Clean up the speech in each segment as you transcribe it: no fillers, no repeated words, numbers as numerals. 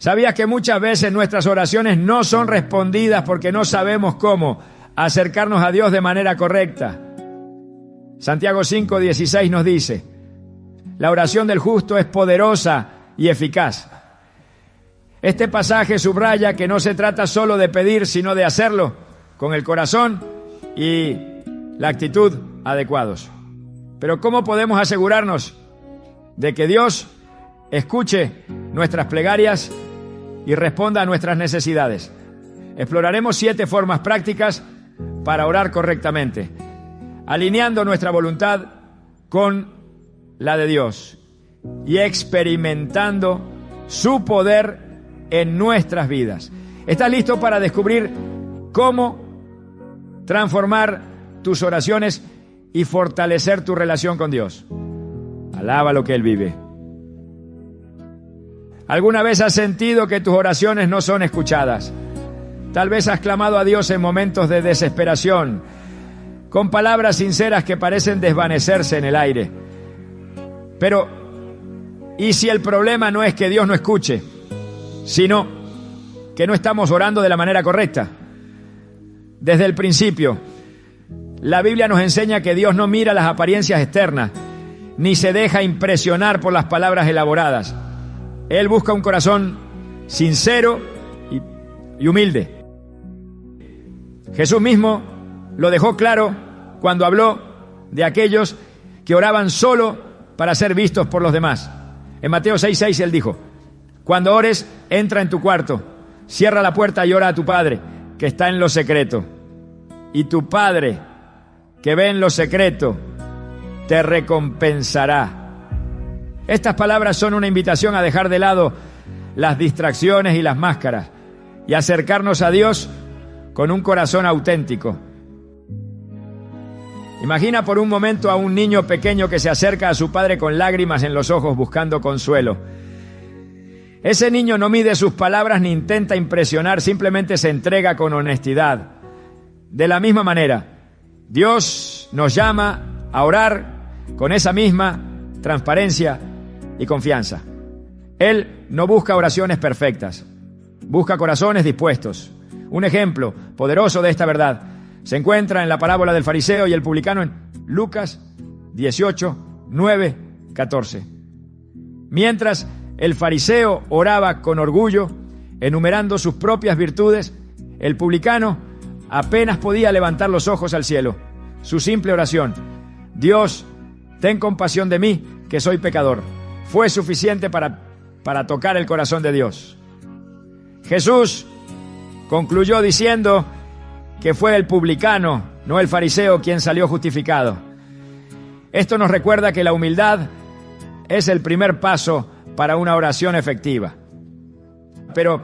¿Sabías que muchas veces nuestras oraciones no son respondidas porque no sabemos cómo acercarnos a Dios de manera correcta? Santiago 5:16 nos dice: la oración del justo es poderosa y eficaz. Este pasaje subraya que no se trata solo de pedir, sino de hacerlo con el corazón y la actitud adecuados. Pero ¿cómo podemos asegurarnos de que Dios escuche nuestras plegarias y responda a nuestras necesidades? Exploraremos 7 formas prácticas para orar correctamente, alineando nuestra voluntad con la de Dios y experimentando su poder en nuestras vidas. ¿Estás listo para descubrir cómo transformar tus oraciones y fortalecer tu relación con Dios? Alaba lo que Él vive. ¿Alguna vez has sentido que tus oraciones no son escuchadas? Tal vez has clamado a Dios en momentos de desesperación, con palabras sinceras que parecen desvanecerse en el aire. Pero, ¿y si el problema no es que Dios no escuche, sino que no estamos orando de la manera correcta? Desde el principio, la Biblia nos enseña que Dios no mira las apariencias externas, ni se deja impresionar por las palabras elaboradas. Él busca un corazón sincero y humilde. Jesús mismo lo dejó claro cuando habló de aquellos que oraban solo para ser vistos por los demás. En Mateo 6:6 Él dijo: cuando ores, entra en tu cuarto, cierra la puerta y ora a tu Padre, que está en lo secreto. Y tu Padre, que ve en lo secreto, te recompensará. Estas palabras son una invitación a dejar de lado las distracciones y las máscaras y acercarnos a Dios con un corazón auténtico. Imagina por un momento a un niño pequeño que se acerca a su padre con lágrimas en los ojos buscando consuelo. Ese niño no mide sus palabras ni intenta impresionar, simplemente se entrega con honestidad. De la misma manera, Dios nos llama a orar con esa misma transparencia y confianza. Él no busca oraciones perfectas, busca corazones dispuestos. Un ejemplo poderoso de esta verdad se encuentra en la parábola del fariseo y el publicano en Lucas 18, 9, 14. Mientras el fariseo oraba con orgullo, enumerando sus propias virtudes, el publicano apenas podía levantar los ojos al cielo. Su simple oración: Dios, ten compasión de mí, que soy pecador, fue suficiente para tocar el corazón de Dios. Jesús concluyó diciendo que fue el publicano, no el fariseo, quien salió justificado. Esto nos recuerda que la humildad es el primer paso para una oración efectiva. Pero,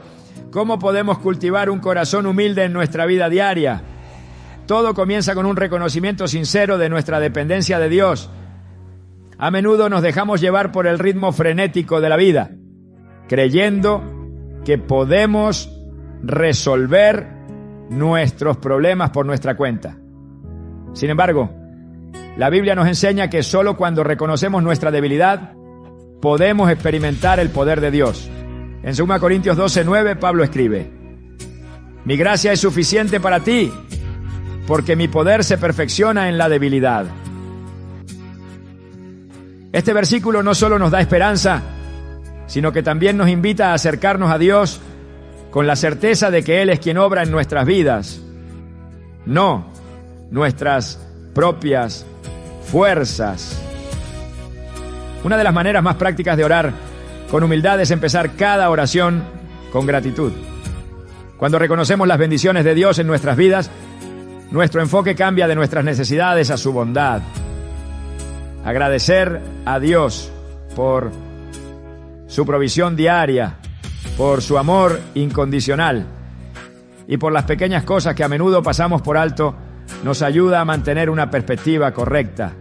¿cómo podemos cultivar un corazón humilde en nuestra vida diaria? Todo comienza con un reconocimiento sincero de nuestra dependencia de Dios. A menudo nos dejamos llevar por el ritmo frenético de la vida, creyendo que podemos resolver nuestros problemas por nuestra cuenta. Sin embargo, la Biblia nos enseña que solo cuando reconocemos nuestra debilidad podemos experimentar el poder de Dios. En 2 Corintios 12:9 Pablo escribe: mi gracia es suficiente para ti, porque mi poder se perfecciona en la debilidad. Este versículo no solo nos da esperanza, sino que también nos invita a acercarnos a Dios con la certeza de que Él es quien obra en nuestras vidas, no nuestras propias fuerzas. Una de las maneras más prácticas de orar con humildad es empezar cada oración con gratitud. Cuando reconocemos las bendiciones de Dios en nuestras vidas, nuestro enfoque cambia de nuestras necesidades a su bondad. Agradecer a Dios por su provisión diaria, por su amor incondicional y por las pequeñas cosas que a menudo pasamos por alto, nos ayuda a mantener una perspectiva correcta.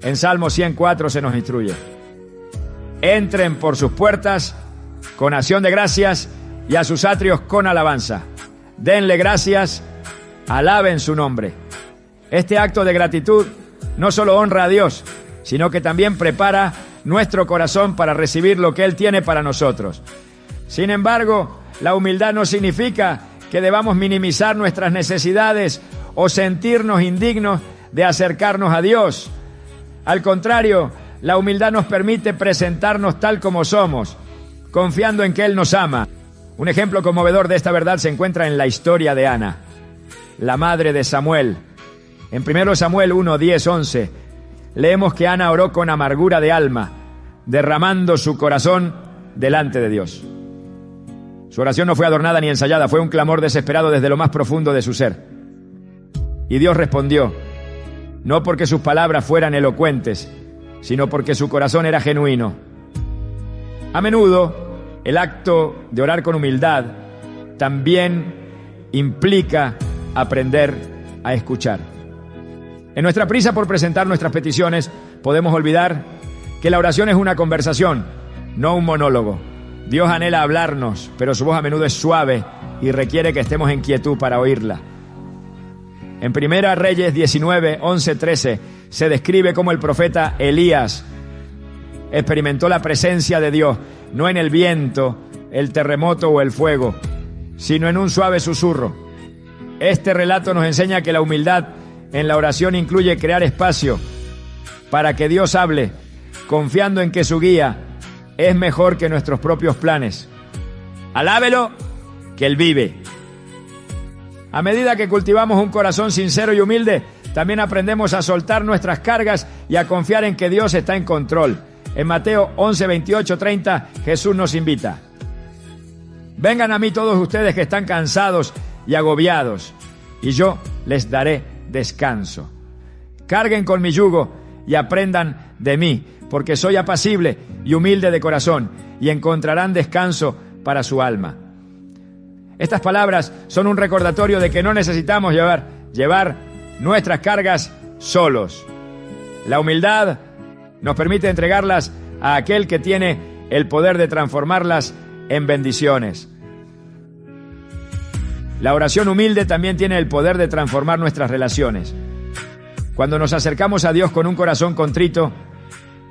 En Salmo 104 se nos instruye: entren por sus puertas con acción de gracias y a sus atrios con alabanza. Denle gracias, alaben su nombre. Este acto de gratitud no solo honra a Dios, sino que también prepara nuestro corazón para recibir lo que Él tiene para nosotros. Sin embargo, la humildad no significa que debamos minimizar nuestras necesidades o sentirnos indignos de acercarnos a Dios. Al contrario, la humildad nos permite presentarnos tal como somos, confiando en que Él nos ama. Un ejemplo conmovedor de esta verdad se encuentra en la historia de Ana, la madre de Samuel. En 1 Samuel 1, 10, 11, leemos que Ana oró con amargura de alma, derramando su corazón delante de Dios. Su oración no fue adornada ni ensayada, fue un clamor desesperado desde lo más profundo de su ser. Y Dios respondió, no porque sus palabras fueran elocuentes, sino porque su corazón era genuino. A menudo, el acto de orar con humildad también implica aprender a escuchar. En nuestra prisa por presentar nuestras peticiones, podemos olvidar que la oración es una conversación, no un monólogo. Dios anhela hablarnos, pero su voz a menudo es suave y requiere que estemos en quietud para oírla. En 1 Reyes 19, 11, 13 se describe cómo el profeta Elías experimentó la presencia de Dios, no en el viento, el terremoto o el fuego, sino en un suave susurro. Este relato nos enseña que la humildad en la oración incluye crear espacio para que Dios hable, confiando en que su guía es mejor que nuestros propios planes. Alábelo, que Él vive. A medida que cultivamos un corazón sincero y humilde, también aprendemos a soltar nuestras cargas y a confiar en que Dios está en control. En Mateo 11, 28, 30, Jesús nos invita. Vengan a mí todos ustedes que están cansados y agobiados, y yo les daré descanso. Carguen con mi yugo y aprendan de mí, porque soy apacible y humilde de corazón, y encontrarán descanso para su alma. Estas palabras son un recordatorio de que no necesitamos llevar nuestras cargas solos. La humildad nos permite entregarlas a aquel que tiene el poder de transformarlas en bendiciones. La oración humilde también tiene el poder de transformar nuestras relaciones. Cuando nos acercamos a Dios con un corazón contrito,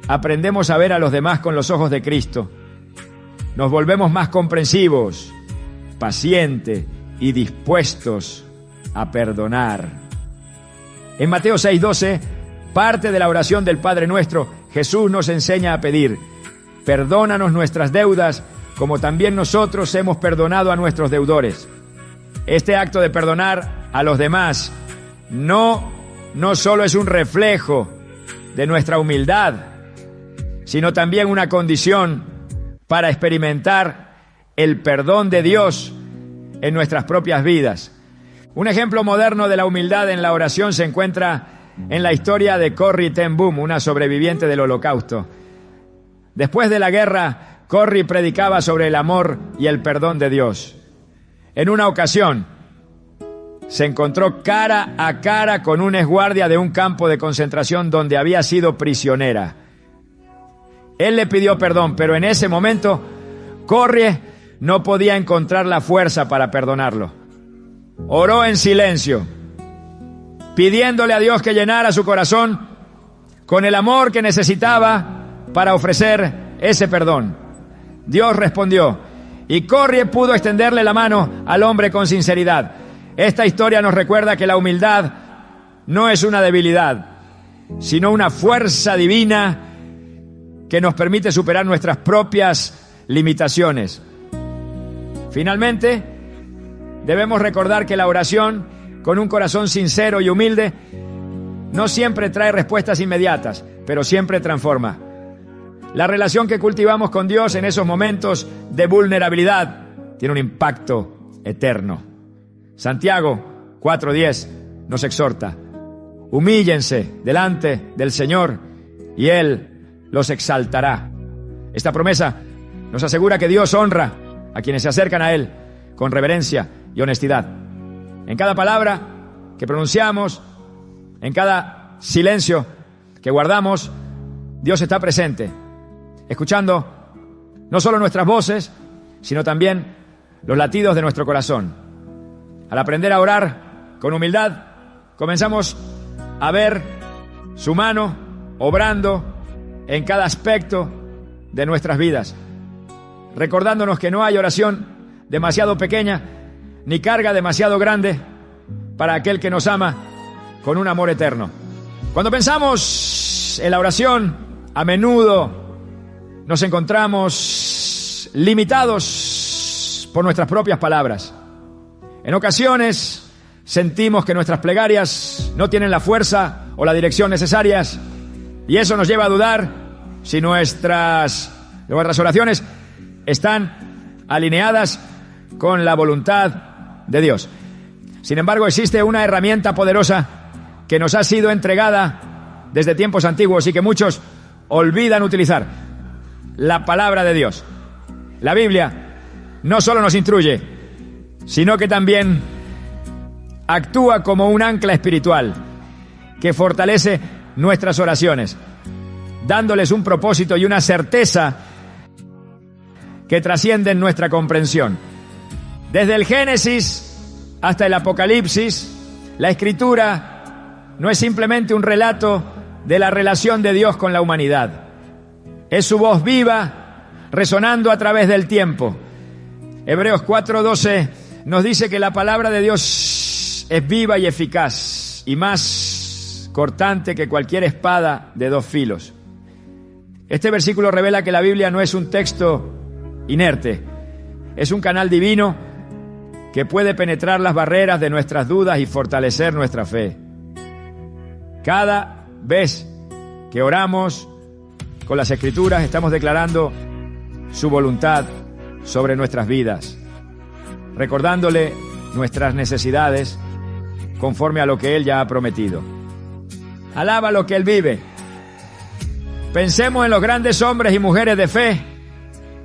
aprendemos a ver a los demás con los ojos de Cristo. Nos volvemos más comprensivos, pacientes y dispuestos a perdonar. En Mateo 6:12, parte de la oración del Padre Nuestro, Jesús nos enseña a pedir: perdónanos nuestras deudas, como también nosotros hemos perdonado a nuestros deudores. Este acto de perdonar a los demás no solo es un reflejo de nuestra humildad, sino también una condición para experimentar el perdón de Dios en nuestras propias vidas. Un ejemplo moderno de la humildad en la oración se encuentra en la historia de Corrie ten Boom, una sobreviviente del Holocausto. Después de la guerra, Corrie predicaba sobre el amor y el perdón de Dios. En una ocasión, se encontró cara a cara con un exguardia de un campo de concentración donde había sido prisionera. Él le pidió perdón, pero en ese momento, Corrie no podía encontrar la fuerza para perdonarlo. Oró en silencio, pidiéndole a Dios que llenara su corazón con el amor que necesitaba para ofrecer ese perdón. Dios respondió, y Corrie pudo extenderle la mano al hombre con sinceridad. Esta historia nos recuerda que la humildad no es una debilidad, sino una fuerza divina que nos permite superar nuestras propias limitaciones. Finalmente, debemos recordar que la oración con un corazón sincero y humilde no siempre trae respuestas inmediatas, pero siempre transforma. La relación que cultivamos con Dios en esos momentos de vulnerabilidad tiene un impacto eterno. Santiago 4:10 nos exhorta: humíllense delante del Señor y Él los exaltará. Esta promesa nos asegura que Dios honra a quienes se acercan a Él con reverencia y honestidad. En cada palabra que pronunciamos, en cada silencio que guardamos, Dios está presente, escuchando no solo nuestras voces, sino también los latidos de nuestro corazón. Al aprender a orar con humildad, comenzamos a ver su mano obrando en cada aspecto de nuestras vidas, recordándonos que no hay oración demasiado pequeña ni carga demasiado grande para aquel que nos ama con un amor eterno. Cuando pensamos en la oración, a menudo nos encontramos limitados por nuestras propias palabras. En ocasiones sentimos que nuestras plegarias no tienen la fuerza o la dirección necesarias, y eso nos lleva a dudar si nuestras oraciones están alineadas con la voluntad de Dios. Sin embargo, existe una herramienta poderosa que nos ha sido entregada desde tiempos antiguos y que muchos olvidan utilizar: la palabra de Dios. La Biblia no solo nos instruye, sino que también actúa como un ancla espiritual que fortalece nuestras oraciones, dándoles un propósito y una certeza que trascienden nuestra comprensión. Desde el Génesis hasta el Apocalipsis, la Escritura no es simplemente un relato de la relación de Dios con la humanidad. Es su voz viva, resonando a través del tiempo. Hebreos 4:12 nos dice que la palabra de Dios es viva y eficaz, y más cortante que cualquier espada de dos filos. Este versículo revela que la Biblia no es un texto inerte, es un canal divino que puede penetrar las barreras de nuestras dudas y fortalecer nuestra fe. Cada vez que oramos con las Escrituras, estamos declarando su voluntad sobre nuestras vidas, recordándole nuestras necesidades conforme a lo que Él ya ha prometido. Alaba lo que Él vive. Pensemos en los grandes hombres y mujeres de fe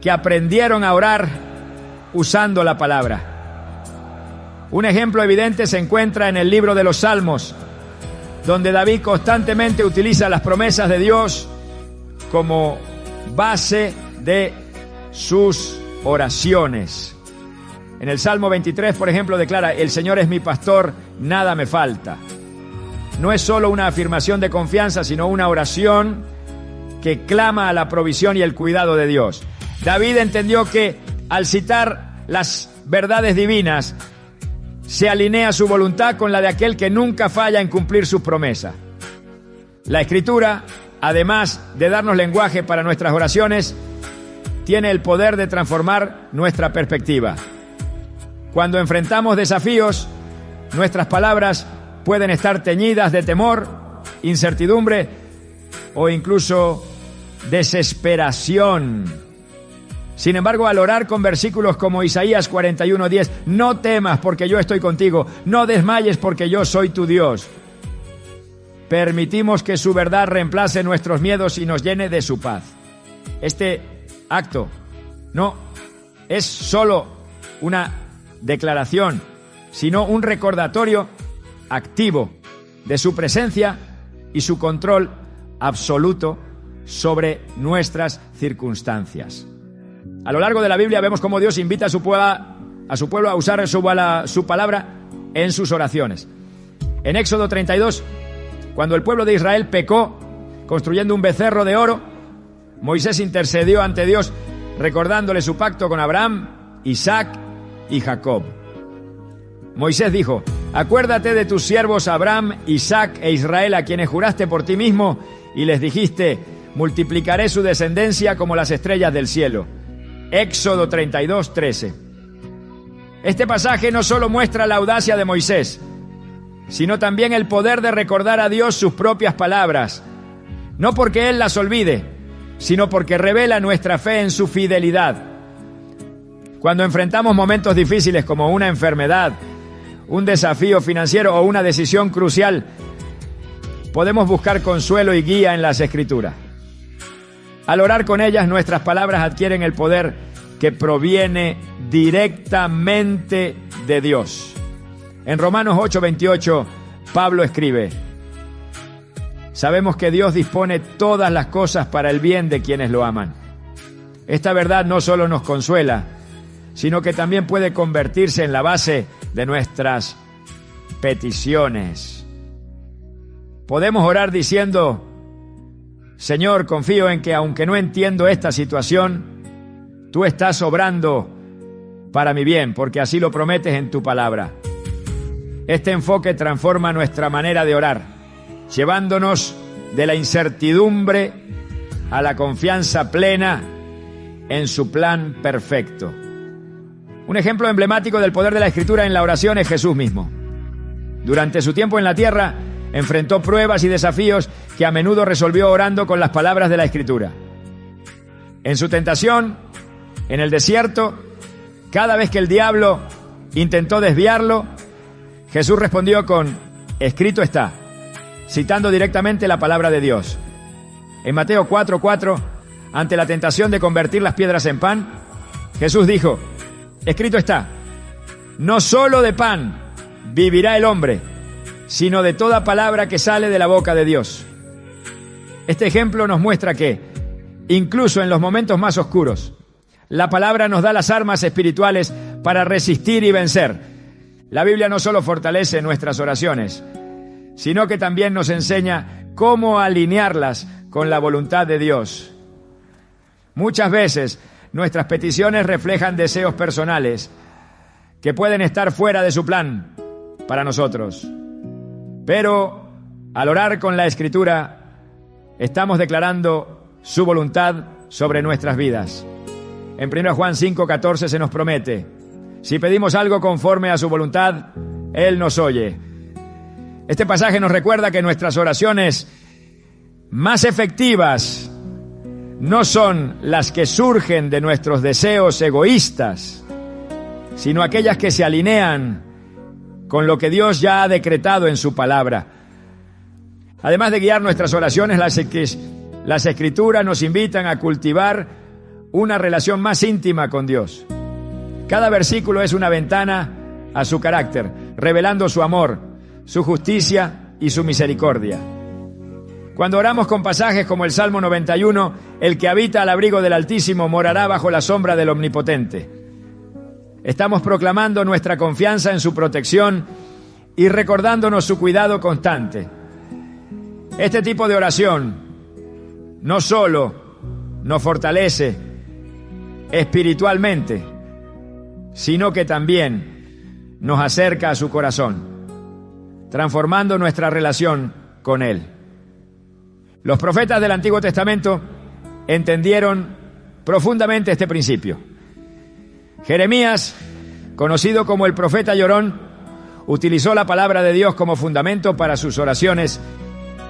que aprendieron a orar usando la palabra. Un ejemplo evidente se encuentra en el libro de los Salmos, donde David constantemente utiliza las promesas de Dios como base de sus oraciones. En el Salmo 23, por ejemplo, declara: el Señor es mi pastor, nada me falta. No es solo una afirmación de confianza, sino una oración que clama a la provisión y el cuidado de Dios. David entendió que al citar las verdades divinas, se alinea su voluntad con la de aquel que nunca falla en cumplir sus promesas. La Escritura, además de darnos lenguaje para nuestras oraciones, tiene el poder de transformar nuestra perspectiva. Cuando enfrentamos desafíos, nuestras palabras pueden estar teñidas de temor, incertidumbre o incluso desesperación. Sin embargo, al orar con versículos como Isaías 41:10, no temas porque yo estoy contigo, no desmayes porque yo soy tu Dios, permitimos que su verdad reemplace nuestros miedos y nos llene de su paz. Este acto no es solo una declaración, sino un recordatorio activo de su presencia y su control absoluto sobre nuestras circunstancias. A lo largo de la Biblia vemos cómo Dios invita a su pueblo a usar su palabra en sus oraciones. En Éxodo 32, cuando el pueblo de Israel pecó construyendo un becerro de oro, Moisés intercedió ante Dios recordándole su pacto con Abraham, Isaac y Jacob. Moisés dijo: acuérdate de tus siervos Abraham, Isaac e Israel, a quienes juraste por ti mismo y les dijiste: multiplicaré su descendencia como las estrellas del cielo. Éxodo 32:13. Este pasaje no solo muestra la audacia de Moisés, sino también el poder de recordar a Dios sus propias palabras, no porque Él las olvide, sino porque revela nuestra fe en su fidelidad. Cuando enfrentamos momentos difíciles como una enfermedad, un desafío financiero o una decisión crucial, podemos buscar consuelo y guía en las Escrituras. Al orar con ellas, nuestras palabras adquieren el poder que proviene directamente de Dios. En Romanos 8:28, Pablo escribe: sabemos que Dios dispone todas las cosas para el bien de quienes lo aman. Esta verdad no solo nos consuela, sino que también puede convertirse en la base de nuestras peticiones. Podemos orar diciendo: Señor, confío en que aunque no entiendo esta situación, tú estás obrando para mi bien, porque así lo prometes en tu palabra. Este enfoque transforma nuestra manera de orar, llevándonos de la incertidumbre a la confianza plena en su plan perfecto. Un ejemplo emblemático del poder de la Escritura en la oración es Jesús mismo. Durante su tiempo en la tierra, enfrentó pruebas y desafíos que a menudo resolvió orando con las palabras de la Escritura. En su tentación, en el desierto, cada vez que el diablo intentó desviarlo, Jesús respondió con: escrito está, citando directamente la palabra de Dios. En Mateo 4:4, ante la tentación de convertir las piedras en pan, Jesús dijo: escrito está, no solo de pan vivirá el hombre, sino de toda palabra que sale de la boca de Dios. Este ejemplo nos muestra que, incluso en los momentos más oscuros, la palabra nos da las armas espirituales para resistir y vencer. La Biblia no solo fortalece nuestras oraciones, sino que también nos enseña cómo alinearlas con la voluntad de Dios. Muchas veces nuestras peticiones reflejan deseos personales que pueden estar fuera de su plan para nosotros. Pero al orar con la Escritura, estamos declarando su voluntad sobre nuestras vidas. En 1 Juan 5:14 se nos promete: si pedimos algo conforme a su voluntad, Él nos oye. Este pasaje nos recuerda que nuestras oraciones más efectivas no son las que surgen de nuestros deseos egoístas, sino aquellas que se alinean con lo que Dios ya ha decretado en su palabra. Además de guiar nuestras oraciones, las Escrituras nos invitan a cultivar una relación más íntima con Dios. Cada versículo es una ventana a su carácter, revelando su amor, su justicia y su misericordia. Cuando oramos con pasajes como el Salmo 91, el que habita al abrigo del Altísimo morará bajo la sombra del Omnipotente. Estamos proclamando nuestra confianza en su protección y recordándonos su cuidado constante. Este tipo de oración no solo nos fortalece espiritualmente, sino que también nos acerca a su corazón, transformando nuestra relación con Él. Los profetas del Antiguo Testamento entendieron profundamente este principio. Jeremías, conocido como el profeta llorón, utilizó la palabra de Dios como fundamento para sus oraciones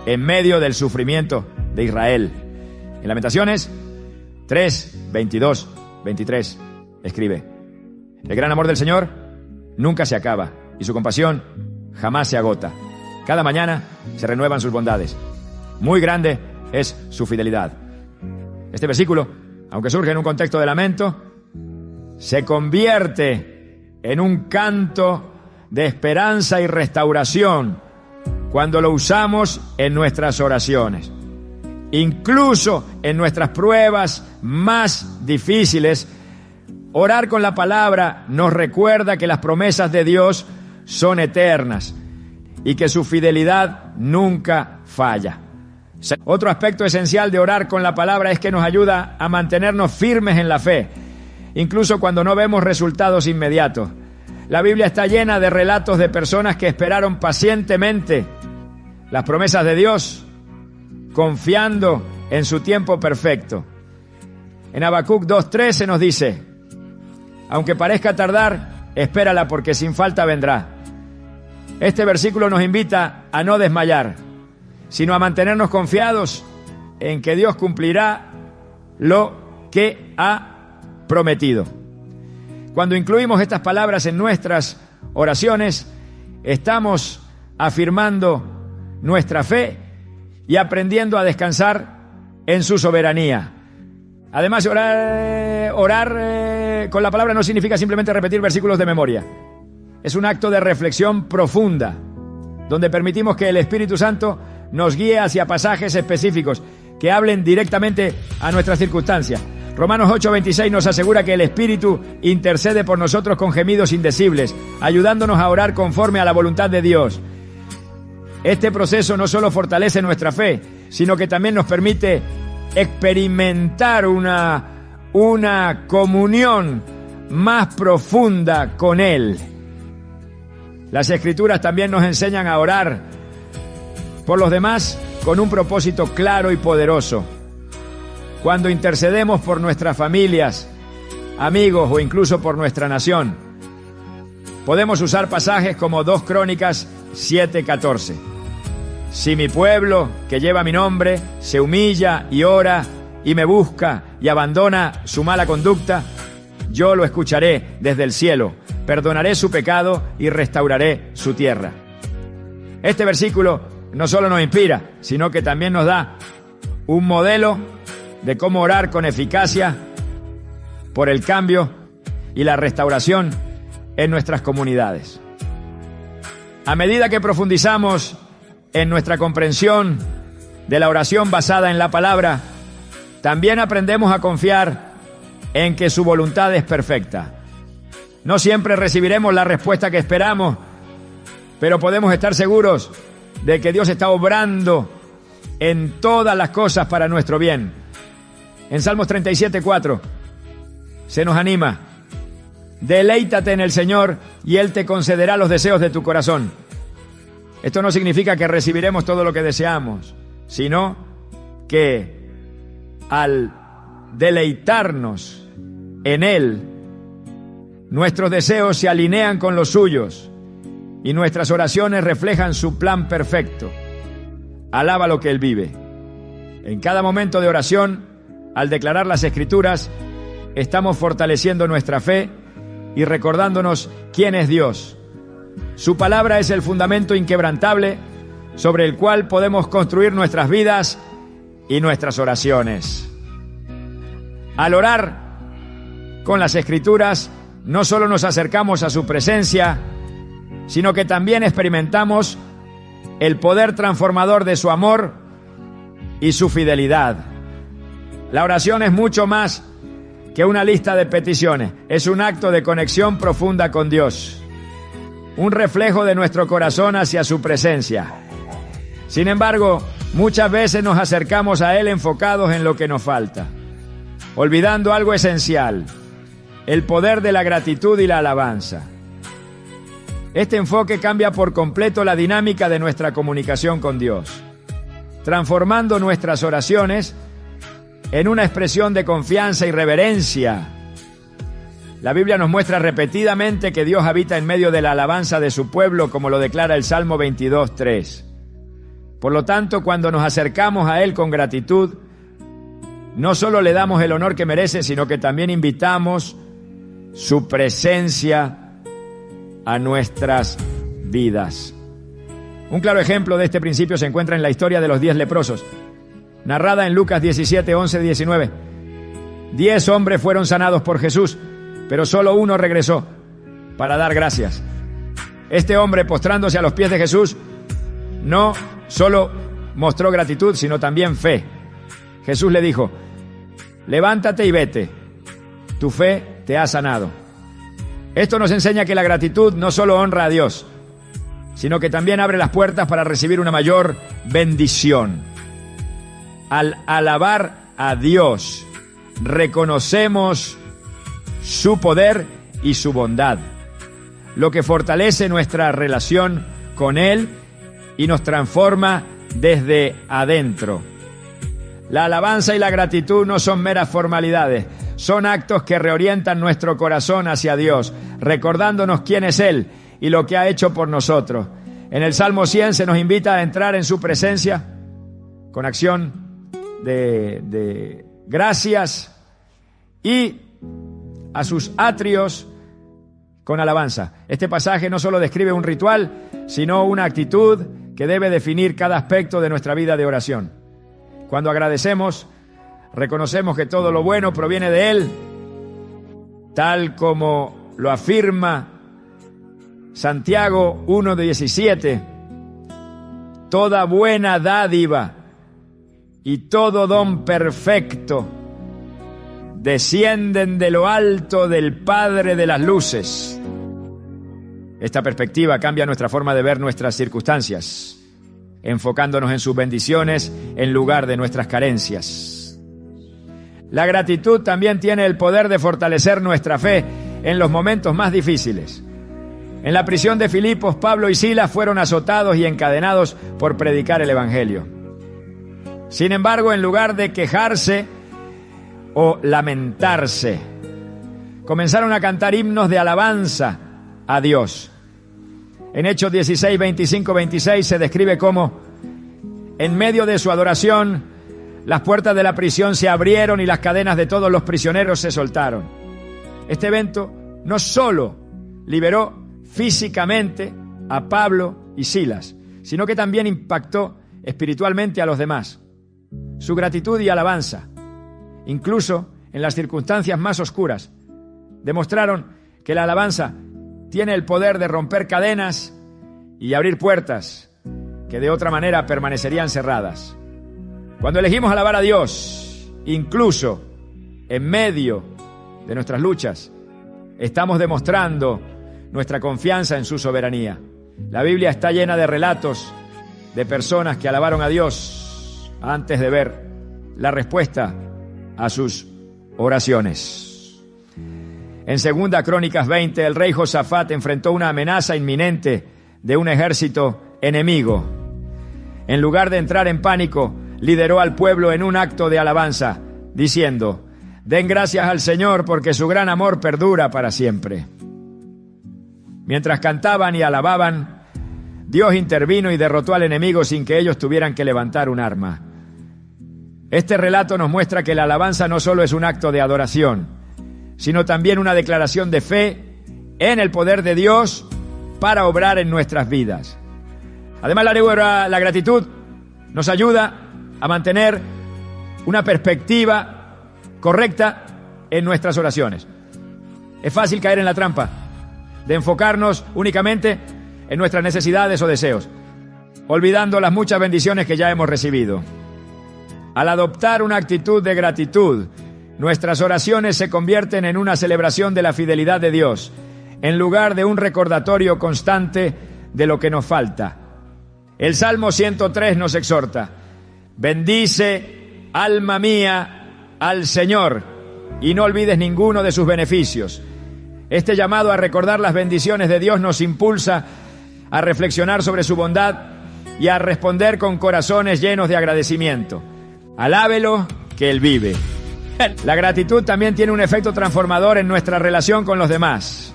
en medio del sufrimiento de Israel. En Lamentaciones 3, 22, 23, escribe: el gran amor del Señor nunca se acaba y su compasión jamás se agota. Cada mañana se renuevan sus bondades. Muy grande es su fidelidad. Este versículo, aunque surge en un contexto de lamento, se convierte en un canto de esperanza y restauración cuando lo usamos en nuestras oraciones. Incluso en nuestras pruebas más difíciles, orar con la palabra nos recuerda que las promesas de Dios son eternas y que su fidelidad nunca falla. Otro aspecto esencial de orar con la palabra es que nos ayuda a mantenernos firmes en la fe, incluso cuando no vemos resultados inmediatos. La Biblia está llena de relatos de personas que esperaron pacientemente las promesas de Dios, confiando en su tiempo perfecto. En Habacuc 2:3 se nos dice: aunque parezca tardar, espérala, porque sin falta vendrá. Este versículo nos invita a no desmayar, sino a mantenernos confiados en que Dios cumplirá lo que ha prometido. Cuando incluimos estas palabras en nuestras oraciones, estamos afirmando nuestra fe y aprendiendo a descansar en su soberanía. Además, orar con la palabra no significa simplemente repetir versículos de memoria. Es un acto de reflexión profunda, donde permitimos que el Espíritu Santo nos guíe hacia pasajes específicos que hablen directamente a nuestras circunstancias. Romanos 8:26 nos asegura que el Espíritu intercede por nosotros con gemidos indecibles, ayudándonos a orar conforme a la voluntad de Dios. Este proceso no solo fortalece nuestra fe, sino que también nos permite experimentar una comunión más profunda con Él. Las Escrituras también nos enseñan a orar por los demás con un propósito claro y poderoso. Cuando intercedemos por nuestras familias, amigos o incluso por nuestra nación, podemos usar pasajes como 2 Crónicas 7:14. Si mi pueblo, que lleva mi nombre, se humilla y ora y me busca y abandona su mala conducta, yo lo escucharé desde el cielo, perdonaré su pecado y restauraré su tierra. Este versículo no solo nos inspira, sino que también nos da un modelo de cómo orar con eficacia por el cambio y la restauración en nuestras comunidades. A medida que profundizamos en nuestra comprensión de la oración basada en la palabra, también aprendemos a confiar en que su voluntad es perfecta. No siempre recibiremos la respuesta que esperamos, pero podemos estar seguros de que Dios está obrando en todas las cosas para nuestro bien. En Salmos 37:4 se nos anima: deleítate en el Señor y Él te concederá los deseos de tu corazón. Esto no significa que recibiremos todo lo que deseamos, sino que al deleitarnos en Él, nuestros deseos se alinean con los suyos y nuestras oraciones reflejan su plan perfecto. Alaba lo que Él vive. En cada momento de oración, al declarar las Escrituras, estamos fortaleciendo nuestra fe y recordándonos quién es Dios. Su palabra es el fundamento inquebrantable sobre el cual podemos construir nuestras vidas y nuestras oraciones. Al orar con las Escrituras, no solo nos acercamos a su presencia, sino que también experimentamos el poder transformador de su amor y su fidelidad. La oración es mucho más que una lista de peticiones. Es un acto de conexión profunda con Dios, un reflejo de nuestro corazón hacia su presencia. Sin embargo, muchas veces nos acercamos a Él enfocados en lo que nos falta, olvidando algo esencial: el poder de la gratitud y la alabanza. Este enfoque cambia por completo la dinámica de nuestra comunicación con Dios, transformando nuestras oraciones en una expresión de confianza y reverencia. La Biblia nos muestra repetidamente que Dios habita en medio de la alabanza de su pueblo, como lo declara el Salmo 22:3. Por lo tanto, cuando nos acercamos a Él con gratitud, no solo le damos el honor que merece, sino que también invitamos su presencia a nuestras vidas. Un claro ejemplo de este principio se encuentra en la historia de los 10 leprosos, narrada en Lucas 17:11-19. 10 hombres fueron sanados por Jesús, pero solo uno regresó para dar gracias. Este hombre, postrándose a los pies de Jesús, no solo mostró gratitud, sino también fe. Jesús le dijo: levántate y vete, tu fe te ha sanado. Esto nos enseña que la gratitud no solo honra a Dios, sino que también abre las puertas para recibir una mayor bendición. Al alabar a Dios, reconocemos su poder y su bondad, lo que fortalece nuestra relación con Él y nos transforma desde adentro. La alabanza y la gratitud no son meras formalidades, son actos que reorientan nuestro corazón hacia Dios, recordándonos quién es Él y lo que ha hecho por nosotros. En el Salmo 100 se nos invita a entrar en su presencia con acción de gracias y a sus atrios con alabanza. Este pasaje no solo describe un ritual, sino una actitud que debe definir cada aspecto de nuestra vida de oración. Cuando agradecemos, reconocemos que todo lo bueno proviene de Él, tal como lo afirma Santiago 1:17. Toda buena dádiva y todo don perfecto descienden de lo alto del Padre de las luces. Esta perspectiva cambia nuestra forma de ver nuestras circunstancias. enfocándonos en sus bendiciones en lugar de nuestras carencias. La gratitud también tiene el poder de fortalecer nuestra fe en los momentos más difíciles. En la prisión de Filipos, Pablo y Silas fueron azotados y encadenados por predicar el Evangelio. Sin embargo, en lugar de quejarse o lamentarse, comenzaron a cantar himnos de alabanza a Dios. En Hechos 16, 25, 26 se describe cómo, en medio de su adoración, las puertas de la prisión se abrieron y las cadenas de todos los prisioneros se soltaron. Este evento no solo liberó físicamente a Pablo y Silas, sino que también impactó espiritualmente a los demás. Su gratitud y alabanza, incluso en las circunstancias más oscuras, demostraron que la alabanza tiene el poder de romper cadenas y abrir puertas que de otra manera permanecerían cerradas. Cuando elegimos alabar a Dios, incluso en medio de nuestras luchas, estamos demostrando nuestra confianza en su soberanía. La Biblia está llena de relatos de personas que alabaron a Dios antes de ver la respuesta a sus oraciones. En 2 Crónicas 20, el rey Josafat enfrentó una amenaza inminente de un ejército enemigo. En lugar de entrar en pánico, lideró al pueblo en un acto de alabanza, diciendo: «Den gracias al Señor porque su gran amor perdura para siempre». Mientras cantaban y alababan, Dios intervino y derrotó al enemigo sin que ellos tuvieran que levantar un arma. Este relato nos muestra que la alabanza no solo es un acto de adoración, sino también una declaración de fe en el poder de Dios para obrar en nuestras vidas. Además, la gratitud nos ayuda a mantener una perspectiva correcta en nuestras oraciones. Es fácil caer en la trampa de enfocarnos únicamente en nuestras necesidades o deseos, olvidando las muchas bendiciones que ya hemos recibido. Al adoptar una actitud de gratitud, nuestras oraciones se convierten en una celebración de la fidelidad de Dios, en lugar de un recordatorio constante de lo que nos falta. El Salmo 103 nos exhorta: «Bendice, alma mía, al Señor, y no olvides ninguno de sus beneficios». Este llamado a recordar las bendiciones de Dios nos impulsa a reflexionar sobre su bondad y a responder con corazones llenos de agradecimiento. Alábelo, que Él vive. La gratitud también tiene un efecto transformador en nuestra relación con los demás.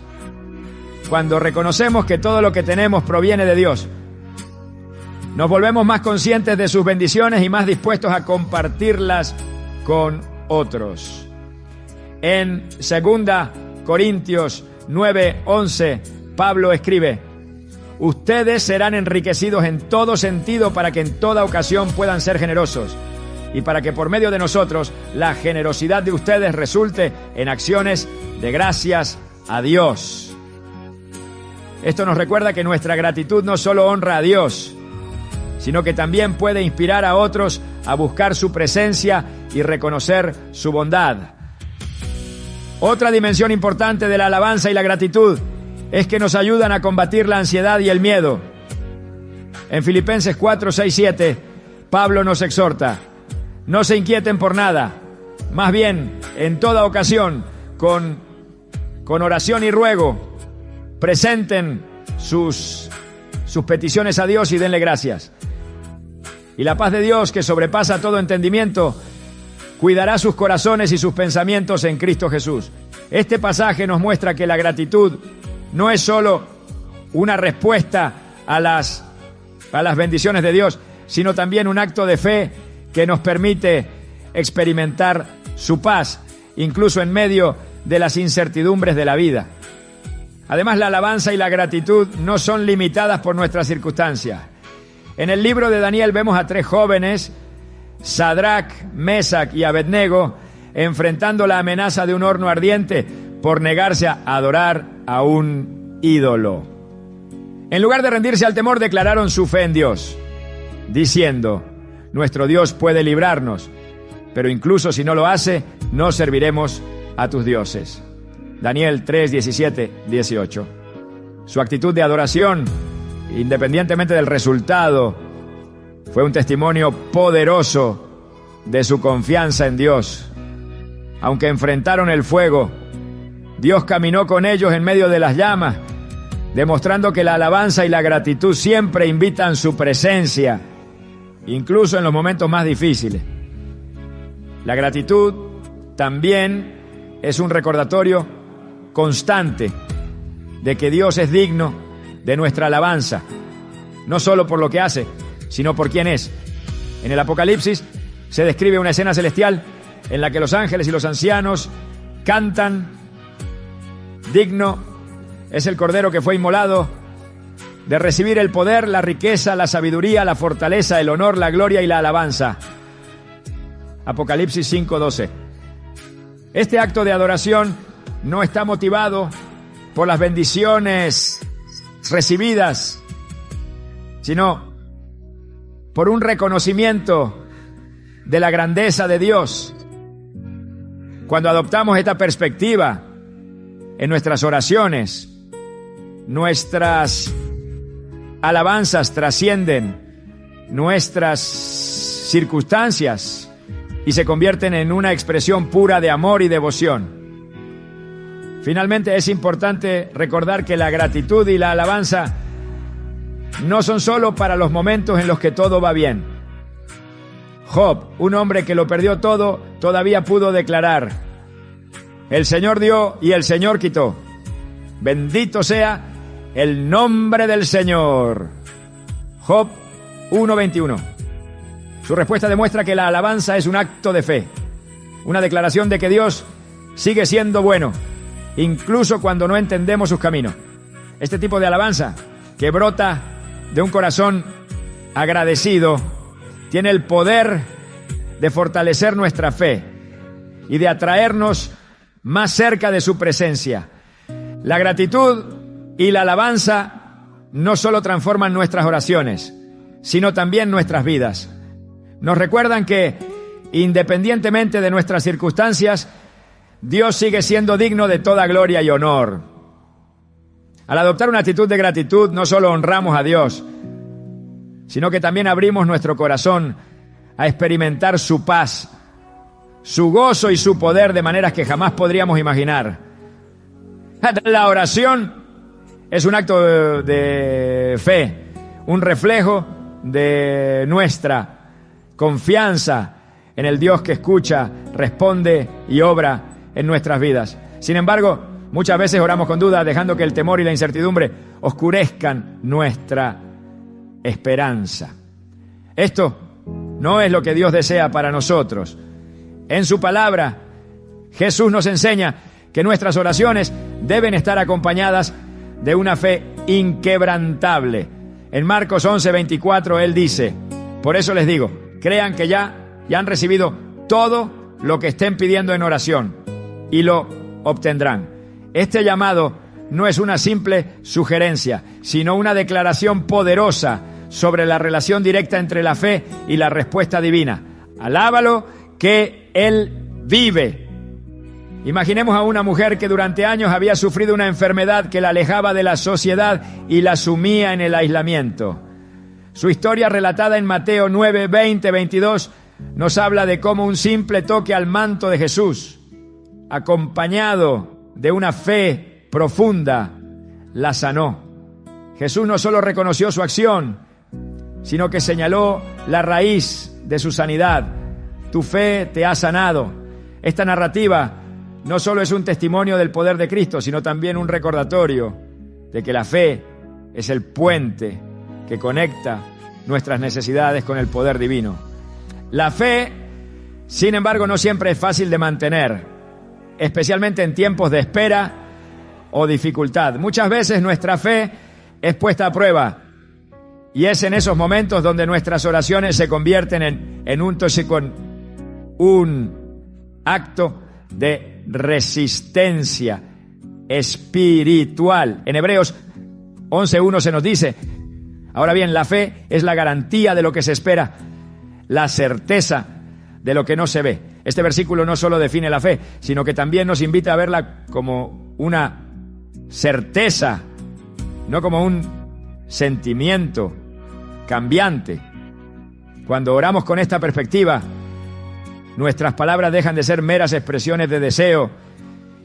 Cuando reconocemos que todo lo que tenemos proviene de Dios, nos volvemos más conscientes de sus bendiciones y más dispuestos a compartirlas con otros. En 2 Corintios 9:11, Pablo escribe: «Ustedes serán enriquecidos en todo sentido para que en toda ocasión puedan ser generosos y para que por medio de nosotros la generosidad de ustedes resulte en acciones de gracias a Dios». Esto nos recuerda que nuestra gratitud no solo honra a Dios, sino que también puede inspirar a otros a buscar su presencia y reconocer su bondad. Otra dimensión importante de la alabanza y la gratitud es que nos ayudan a combatir la ansiedad y el miedo. En Filipenses 4, 6, 7, Pablo nos exhorta: «No se inquieten por nada, más bien, en toda ocasión, con oración y ruego, presenten sus peticiones a Dios y denle gracias. Y la paz de Dios, que sobrepasa todo entendimiento, cuidará sus corazones y sus pensamientos en Cristo Jesús». Este pasaje nos muestra que la gratitud no es solo una respuesta a las bendiciones de Dios, sino también un acto de fe que nos permite experimentar su paz, incluso en medio de las incertidumbres de la vida. Además, la alabanza y la gratitud no son limitadas por nuestras circunstancias. En el libro de Daniel vemos a 3 jóvenes, Sadrac, Mesac y Abednego, enfrentando la amenaza de un horno ardiente por negarse a adorar a un ídolo. En lugar de rendirse al temor, declararon su fe en Dios, diciendo: «Nuestro Dios puede librarnos, pero incluso si no lo hace, no serviremos a tus dioses». Daniel 3, 17, 18. Su actitud de adoración, independientemente del resultado, Fue un testimonio poderoso de su confianza en Dios. Aunque enfrentaron el fuego, Dios caminó con ellos en medio de las llamas, demostrando que la alabanza y la gratitud siempre invitan su presencia, incluso en los momentos más difíciles. La gratitud también es un recordatorio constante de que Dios es digno de nuestra alabanza, no solo por lo que hace, sino por quién es. En el Apocalipsis se describe una escena celestial en la que los ángeles y los ancianos cantan: digno es el Cordero que fue inmolado de recibir el poder, la riqueza, la sabiduría, la fortaleza, el honor, la gloria y la alabanza. Apocalipsis 5:12. Este acto de adoración no está motivado por las bendiciones recibidas, sino por un reconocimiento de la grandeza de Dios. Cuando adoptamos esta perspectiva en nuestras oraciones, nuestras alabanzas trascienden nuestras circunstancias y se convierten en una expresión pura de amor y devoción. Finalmente, es importante recordar que la gratitud y la alabanza no son solo para los momentos en los que todo va bien. Job, un hombre que lo perdió todo, todavía pudo declarar: el Señor dio y el Señor quitó. Bendito sea el nombre del Señor. Job 1:21. Su respuesta demuestra que la alabanza es un acto de fe, una declaración de que Dios sigue siendo bueno, incluso cuando no entendemos sus caminos. Este tipo de alabanza, que brota de un corazón agradecido, tiene el poder de fortalecer nuestra fe y de atraernos más cerca de su presencia. La gratitud y la alabanza no solo transforman nuestras oraciones, sino también nuestras vidas. Nos recuerdan que, independientemente de nuestras circunstancias, Dios sigue siendo digno de toda gloria y honor. Al adoptar una actitud de gratitud, no solo honramos a Dios, sino que también abrimos nuestro corazón a experimentar su paz, su gozo y su poder de maneras que jamás podríamos imaginar. La oración es un acto de fe, un reflejo de nuestra confianza en el Dios que escucha, responde y obra en nuestras vidas. Sin embargo, muchas veces oramos con duda, dejando que el temor y la incertidumbre oscurezcan nuestra esperanza. Esto no es lo que Dios desea para nosotros. En su palabra, Jesús nos enseña que nuestras oraciones deben estar acompañadas de una fe inquebrantable. En Marcos 11:24 Él dice: por eso les digo, crean que ya han recibido todo lo que estén pidiendo en oración y lo obtendrán. Este llamado no es una simple sugerencia, sino una declaración poderosa sobre la relación directa entre la fe y la respuesta divina. Alábalo que Él vive. Imaginemos a una mujer que durante años había sufrido una enfermedad que la alejaba de la sociedad y la sumía en el aislamiento. Su historia, relatada en Mateo 9, 20, 22, nos habla de cómo un simple toque al manto de Jesús, acompañado de una fe profunda, la sanó. Jesús no solo reconoció su acción, sino que señaló la raíz de su sanidad. Tu fe te ha sanado. Esta narrativa no solo es un testimonio del poder de Cristo, sino también un recordatorio de que la fe es el puente que conecta nuestras necesidades con el poder divino. La fe, sin embargo, no siempre es fácil de mantener, especialmente en tiempos de espera o dificultad. Muchas veces nuestra fe es puesta a prueba, y es en esos momentos donde nuestras oraciones se convierten en un acto de resistencia espiritual. En Hebreos 11:1 se nos dice: ahora bien, la fe es la garantía de lo que se espera, la certeza de lo que no se ve. Este versículo no solo define la fe, sino que también nos invita a verla como una certeza, no como un sentimiento cambiante. Cuando oramos con esta perspectiva, nuestras palabras dejan de ser meras expresiones de deseo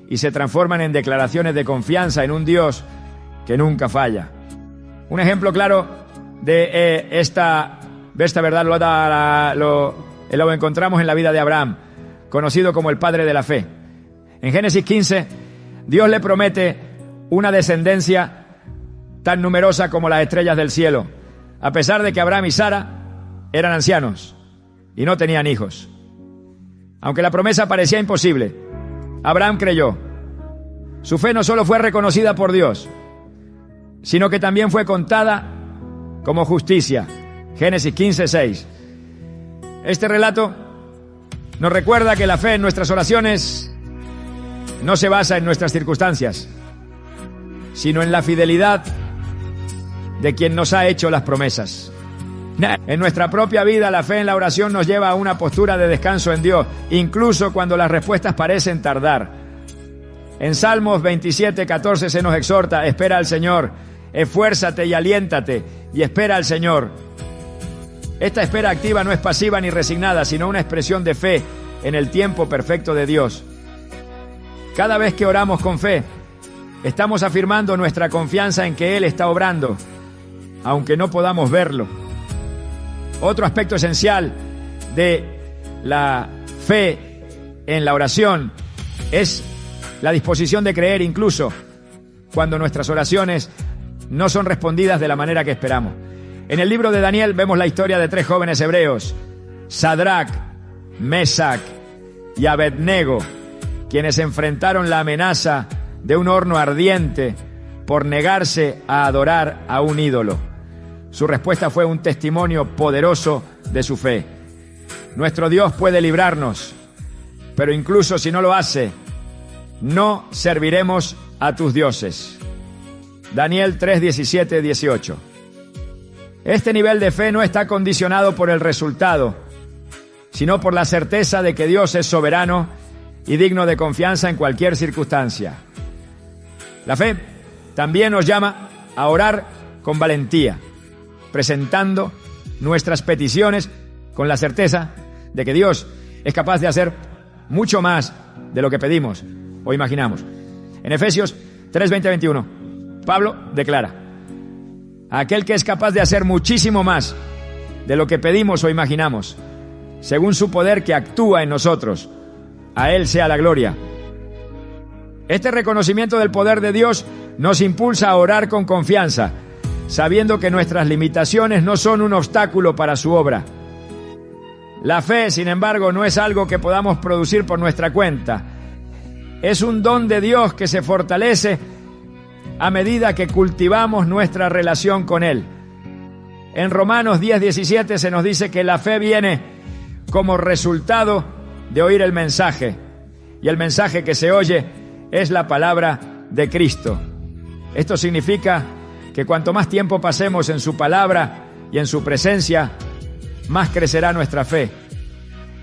y se transforman en declaraciones de confianza en un Dios que nunca falla. Un ejemplo claro de esta verdad lo encontramos en la vida de Abraham, conocido como el padre de la fe. En Génesis 15, Dios le promete una descendencia tan numerosa como las estrellas del cielo, a pesar de que Abraham y Sara eran ancianos y no tenían hijos. Aunque la promesa parecía imposible, Abraham creyó. Su fe no solo fue reconocida por Dios, sino que también fue contada como justicia. Génesis 15:6. Este relato nos recuerda que la fe en nuestras oraciones no se basa en nuestras circunstancias, sino en la fidelidad de quien nos ha hecho las promesas. En nuestra propia vida, la fe en la oración nos lleva a una postura de descanso en Dios, incluso cuando las respuestas parecen tardar. En Salmos 27:14 se nos exhorta: espera al Señor, esfuérzate y aliéntate, y espera al Señor. Esta espera activa no es pasiva ni resignada, sino una expresión de fe en el tiempo perfecto de Dios. Cada vez que oramos con fe, estamos afirmando nuestra confianza en que Él está obrando, aunque no podamos verlo. Otro aspecto esencial de la fe en la oración es la disposición de creer incluso cuando nuestras oraciones no son respondidas de la manera que esperamos. En el libro de Daniel vemos la historia de 3 jóvenes hebreos, Sadrac, Mesac y Abednego, quienes enfrentaron la amenaza de un horno ardiente por negarse a adorar a un ídolo. Su respuesta fue un testimonio poderoso de su fe. Nuestro Dios puede librarnos, pero incluso si no lo hace, no serviremos a tus dioses. Daniel 3:17-18. Este nivel de fe no está condicionado por el resultado, sino por la certeza de que Dios es soberano y digno de confianza en cualquier circunstancia. La fe también nos llama a orar con valentía, presentando nuestras peticiones con la certeza de que Dios es capaz de hacer mucho más de lo que pedimos o imaginamos. En Efesios 3:20-21, Pablo declara: aquel que es capaz de hacer muchísimo más de lo que pedimos o imaginamos, según su poder que actúa en nosotros, a Él sea la gloria. Este reconocimiento del poder de Dios nos impulsa a orar con confianza, sabiendo que nuestras limitaciones no son un obstáculo para su obra. La fe, sin embargo, no es algo que podamos producir por nuestra cuenta. Es un don de Dios que se fortalece a medida que cultivamos nuestra relación con Él. En Romanos 10:17 se nos dice que la fe viene como resultado de oír el mensaje, y el mensaje que se oye es la palabra de Cristo. Esto significa que cuanto más tiempo pasemos en su palabra y en su presencia, más crecerá nuestra fe,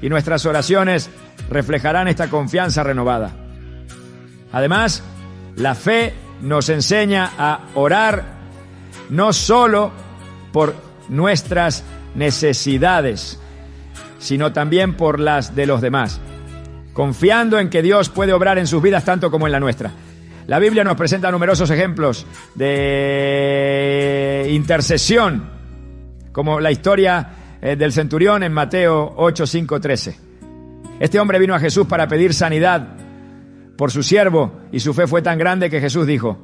y nuestras oraciones reflejarán esta confianza renovada. Además, la fe nos enseña a orar no solo por nuestras necesidades, sino también por las de los demás, confiando en que Dios puede obrar en sus vidas tanto como en la nuestra. La Biblia nos presenta numerosos ejemplos de intercesión, como la historia del centurión en Mateo 8:5-13. Este hombre vino a Jesús para pedir sanidad por su siervo, y su fe fue tan grande que Jesús dijo: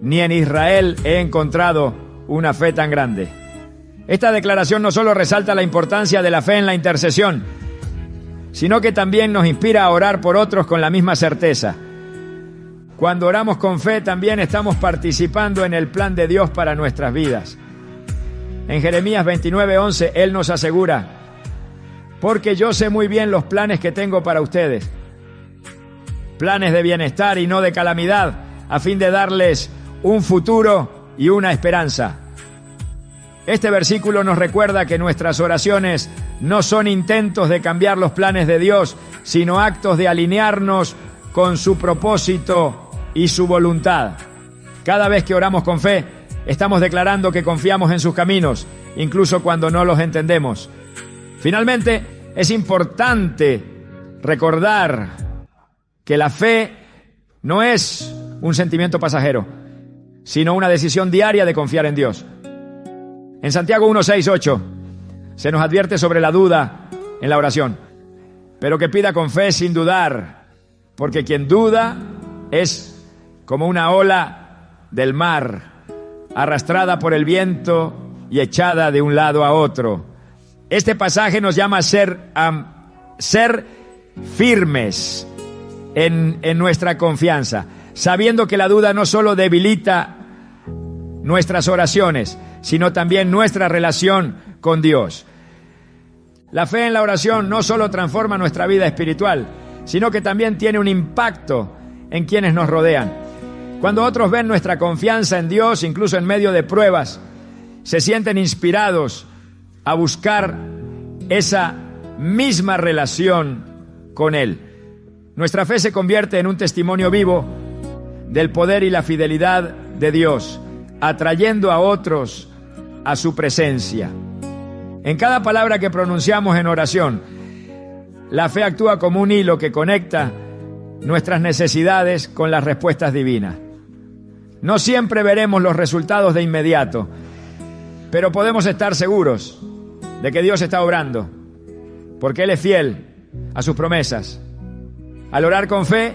ni en Israel he encontrado una fe tan grande. Esta declaración no solo resalta la importancia de la fe en la intercesión, sino que también nos inspira a orar por otros con la misma certeza. Cuando oramos con fe, también estamos participando en el plan de Dios para nuestras vidas. En Jeremías 29:11, Él nos asegura: porque yo sé muy bien los planes que tengo para ustedes, planes de bienestar y no de calamidad, a fin de darles un futuro y una esperanza. Este versículo nos recuerda que nuestras oraciones no son intentos de cambiar los planes de Dios, sino actos de alinearnos con su propósito y su voluntad. Cada vez que oramos con fe, estamos declarando que confiamos en sus caminos, incluso cuando no los entendemos. Finalmente, es importante recordar que la fe no es un sentimiento pasajero, sino una decisión diaria de confiar en Dios. En Santiago 1, 6, 8 se nos advierte sobre la duda en la oración, pero que pida con fe sin dudar, porque quien duda es como una ola del mar, arrastrada por el viento y echada de un lado a otro. Este pasaje nos llama a ser firmes en nuestra confianza, sabiendo que la duda no solo debilita nuestras oraciones, sino también nuestra relación con Dios. La fe en la oración no solo transforma nuestra vida espiritual, sino que también tiene un impacto en quienes nos rodean. Cuando otros ven nuestra confianza en Dios, incluso en medio de pruebas, se sienten inspirados a buscar esa misma relación con Él. Nuestra fe se convierte en un testimonio vivo del poder y la fidelidad de Dios, atrayendo a otros a su presencia. En cada palabra que pronunciamos en oración, la fe actúa como un hilo que conecta nuestras necesidades con las respuestas divinas. No siempre veremos los resultados de inmediato, pero podemos estar seguros de que Dios está obrando, porque Él es fiel a sus promesas. Al orar con fe,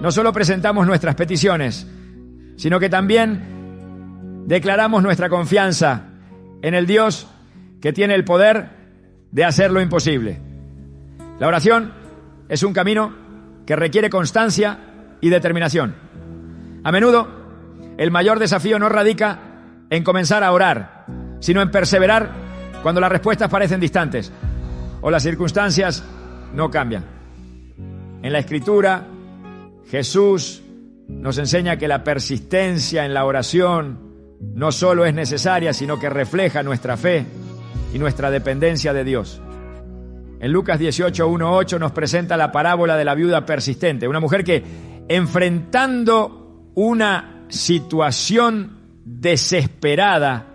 no solo presentamos nuestras peticiones, sino que también declaramos nuestra confianza en el Dios que tiene el poder de hacer lo imposible. La oración es un camino que requiere constancia y determinación. A menudo, el mayor desafío no radica en comenzar a orar, sino en perseverar cuando las respuestas parecen distantes o las circunstancias no cambian. En la Escritura, Jesús nos enseña que la persistencia en la oración no solo es necesaria, sino que refleja nuestra fe y nuestra dependencia de Dios. En Lucas 18, 1, 8 nos presenta la parábola de la viuda persistente, una mujer que, enfrentando una situación desesperada,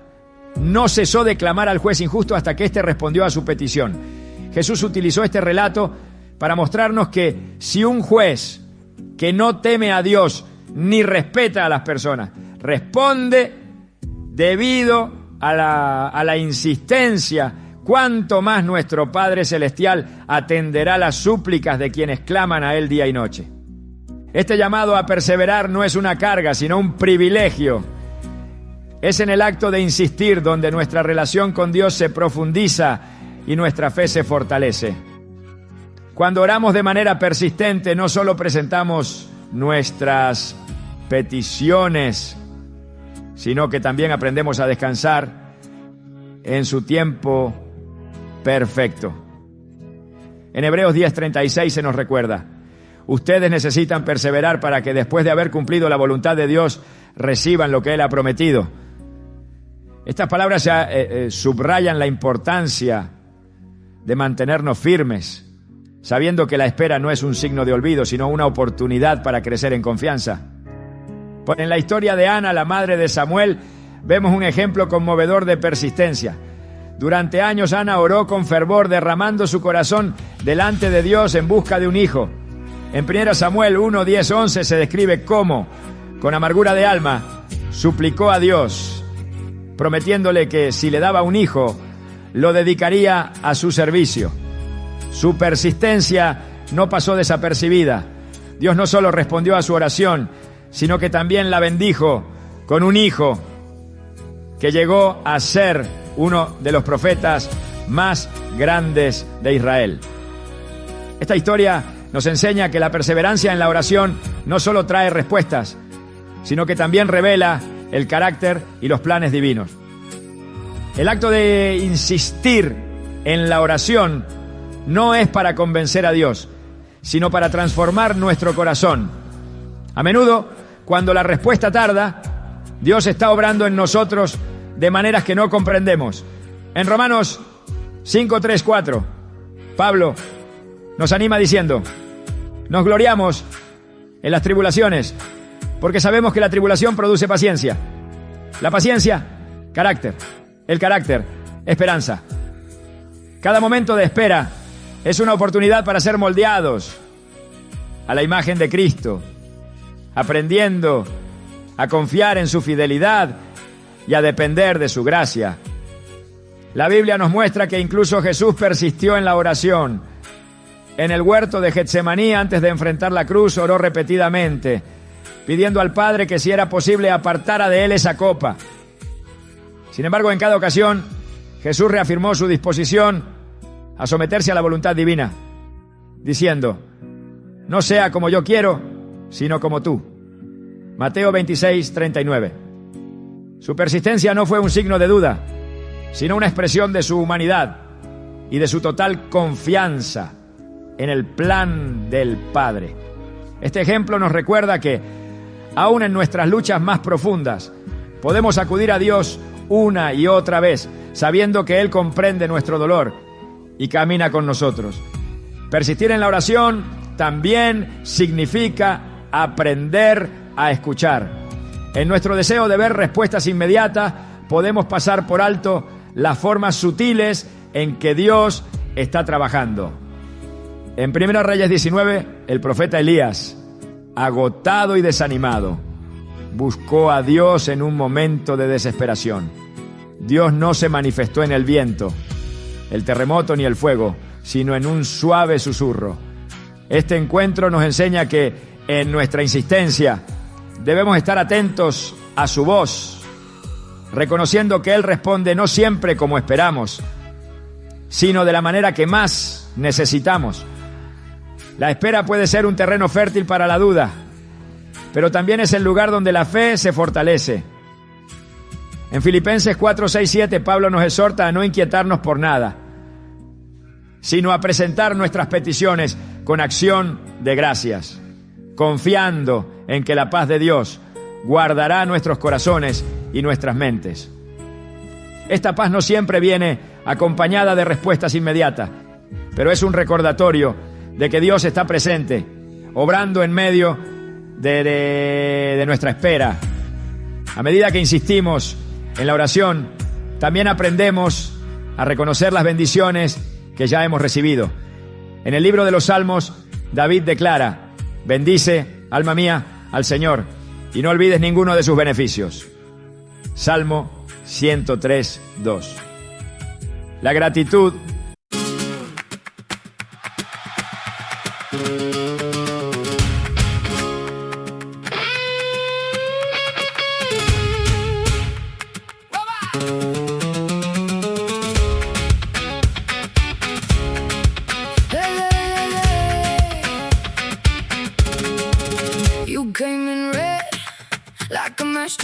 no cesó de clamar al juez injusto hasta que éste respondió a su petición. Jesús utilizó este relato para mostrarnos que si un juez que no teme a Dios ni respeta a las personas responde debido a la insistencia, cuánto más nuestro Padre Celestial atenderá las súplicas de quienes claman a Él día y noche. Este llamado a perseverar no es una carga, sino un privilegio. Es en el acto de insistir donde nuestra relación con Dios se profundiza y nuestra fe se fortalece. Cuando oramos de manera persistente, no solo presentamos nuestras peticiones, sino que también aprendemos a descansar en su tiempo perfecto. En Hebreos 10:36 se nos recuerda: ustedes necesitan perseverar para que después de haber cumplido la voluntad de Dios reciban lo que Él ha prometido. Estas palabras subrayan la importancia de mantenernos firmes, sabiendo que la espera no es un signo de olvido, sino una oportunidad para crecer en confianza. En la historia de Ana, la madre de Samuel, vemos un ejemplo conmovedor de persistencia. Durante años Ana oró con fervor, derramando su corazón delante de Dios en busca de un hijo. En 1 Samuel 1, 10, 11 se describe cómo, con amargura de alma, suplicó a Dios, prometiéndole que si le daba un hijo, lo dedicaría a su servicio. Su persistencia no pasó desapercibida. Dios no solo respondió a su oración, sino que también la bendijo con un hijo que llegó a ser uno de los profetas más grandes de Israel. Esta historia nos enseña que la perseverancia en la oración no solo trae respuestas, sino que también revela el carácter y los planes divinos. El acto de insistir en la oración no es para convencer a Dios, sino para transformar nuestro corazón. A menudo, cuando la respuesta tarda, Dios está obrando en nosotros de maneras que no comprendemos. En Romanos 5, 3, 4, Pablo nos anima diciendo: nos gloriamos en las tribulaciones, porque sabemos que la tribulación produce paciencia. La paciencia, carácter. El carácter, esperanza. Cada momento de espera es una oportunidad para ser moldeados a la imagen de Cristo, aprendiendo a confiar en su fidelidad y a depender de su gracia. La Biblia nos muestra que incluso Jesús persistió en la oración. En el huerto de Getsemaní, antes de enfrentar la cruz, oró repetidamente, pidiendo al Padre que si era posible apartara de él esa copa. Sin embargo, en cada ocasión, Jesús reafirmó su disposición a someterse a la voluntad divina, diciendo: no sea como yo quiero, sino como tú. Mateo 26, 39. Su persistencia no fue un signo de duda, sino una expresión de su humanidad y de su total confianza en el plan del Padre. Este ejemplo nos recuerda que, aún en nuestras luchas más profundas, podemos acudir a Dios una y otra vez, sabiendo que Él comprende nuestro dolor y camina con nosotros. Persistir en la oración también significa aprender a escuchar. En nuestro deseo de ver respuestas inmediatas, podemos pasar por alto las formas sutiles en que Dios está trabajando. En 1 Reyes 19, el profeta Elías, agotado y desanimado, buscó a Dios en un momento de desesperación. Dios no se manifestó en el viento, el terremoto ni el fuego, sino en un suave susurro. Este encuentro nos enseña que en nuestra insistencia debemos estar atentos a su voz, reconociendo que Él responde no siempre como esperamos, sino de la manera que más necesitamos. La espera puede ser un terreno fértil para la duda, pero también es el lugar donde la fe se fortalece. En Filipenses 4, 6, 7, Pablo nos exhorta a no inquietarnos por nada, sino a presentar nuestras peticiones con acción de gracias, confiando en que la paz de Dios guardará nuestros corazones y nuestras mentes. Esta paz no siempre viene acompañada de respuestas inmediatas, pero es un recordatorio de que Dios está presente, obrando en medio de nuestra espera. A medida que insistimos en la oración, también aprendemos a reconocer las bendiciones que ya hemos recibido. En el libro de los Salmos, David declara: bendice, alma mía, al Señor, y no olvides ninguno de sus beneficios. Salmo 103, 2. La gratitud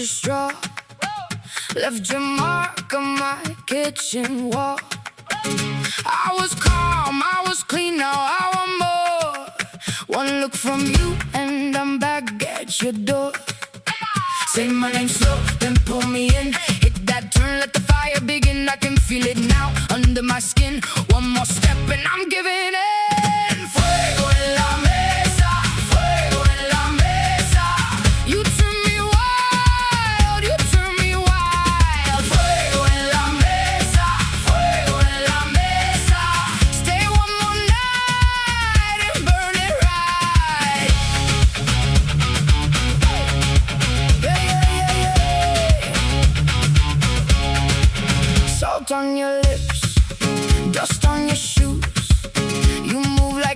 straw, left your mark on my kitchen wall. I was calm, I was clean, now I want more. One look from you and I'm back at your door. Say my name slow, then pull me in. Hit that turn, let the fire begin. I can feel it now, under my skin. One more step and I'm giving in. Fuego en la mesa, fuego en la mesa. You turn me wild, you turn me wild. Fuego en la mesa, fuego en la mesa. Stay one more night and burn it right. Salt on your lips, dust on your shoes. You move like